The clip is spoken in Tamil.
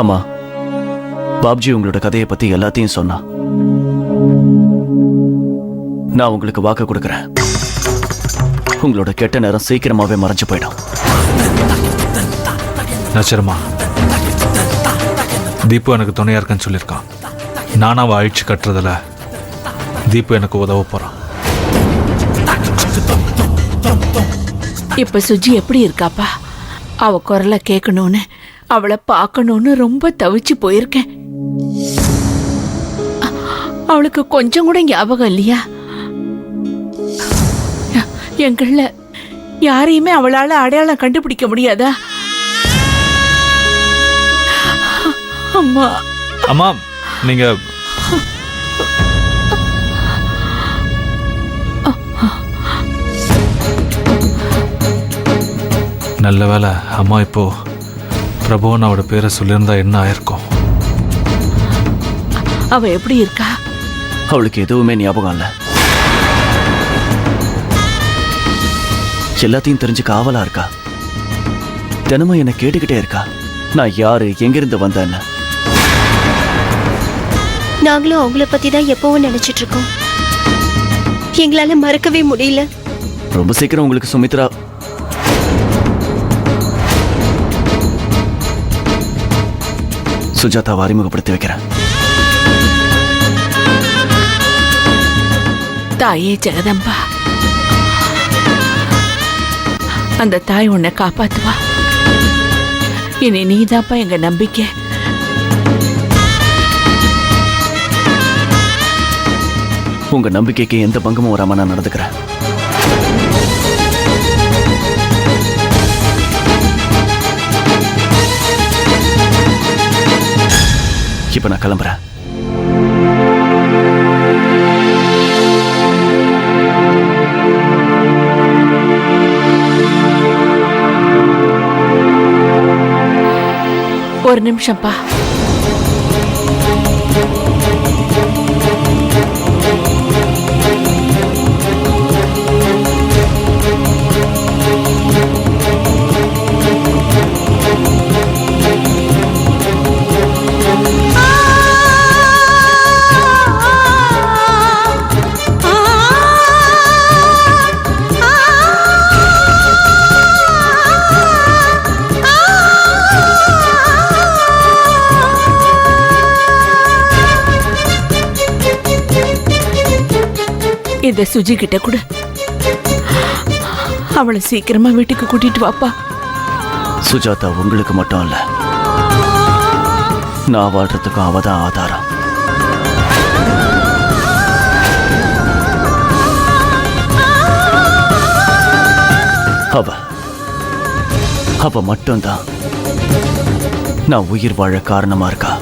அம்மா, பாப்ஜி உங்களோட கதையை பத்தி எல்லாத்தையும் சொன்னா. நான் உங்களுக்கு வாக்கு கொடுக்கறேன், உங்களோட கெட்ட நேரம் சீக்கிரமாவே மறைஞ்சு போயிடும். நச்சரமா, தீபு எனக்கு துணையா இருக்கன்னு சொல்லியிருக்கான். நானா அவ அழிச்சு கட்டுறதுல தீபு எனக்கு உதவ போறான். இப்ப சுஜி எப்படி இருக்காப்பா? அவ குரலை கேட்கணும்னு, அவளை பார்க்கணும்னு ரொம்ப தவிச்சு போயிருக்கேன். அவளுக்கு கொஞ்சம் கூட ஞாபகம் இல்லையா? எங்கள யாரையுமே அவளால அடையாளம் கண்டுபிடிக்க முடியாதா? அம்மா அம்மா, நீங்க நல்ல வேலை. அம்மா இப்போ பிரபுவன் அவட பேரை சொல்லியிருந்தா என்ன ஆயிருக்கும்? அவ எப்படி இருக்கா? அவளுக்கு எதுவுமே ஞாபகம் இல்ல. எல்லாத்தையும் தெரிஞ்சுக்க ஆவலா இருக்கா. தினமும் என்ன கேட்டுக்கிட்டே இருக்கா, நான் யாரு, எங்கிருந்து வந்தேன்னு. நாங்களும் அவங்கள பத்தி தான் எப்பவும் நினைச்சிட்டு இருக்கோம். எங்களால மறக்கவே முடியல. ரொம்ப சீக்கிரம் உங்களுக்கு சுமித்ரா சுஜாதாவை அறிமுகப்படுத்தி வைக்கிறேன். தாயே ஜெகதம்பா, அந்த தாய் உன்னை காப்பாத்துவா. இனி நீதாப்பா எங்க நம்பிக்கை. உங்க நம்பிக்கைக்கு எந்த பங்கமும் வராம நான் நடந்துக்கிறேன். இப்ப நான் கிளம்புறேன். ஒரு நிமிஷம்ப்பா. இத சுஜி கிட்ட கூட அவளை சீக்கிரமா வீட்டுக்கு கூட்டிட்டு வாப்பா. சுஜாதா உங்களுக்கு மட்டும் இல்ல, நான் வாழ்றதுக்கும் அவதான் ஆதாரம். அவ மட்டும்தான் நான் உயிர் வாழ காரணமா இருக்கா.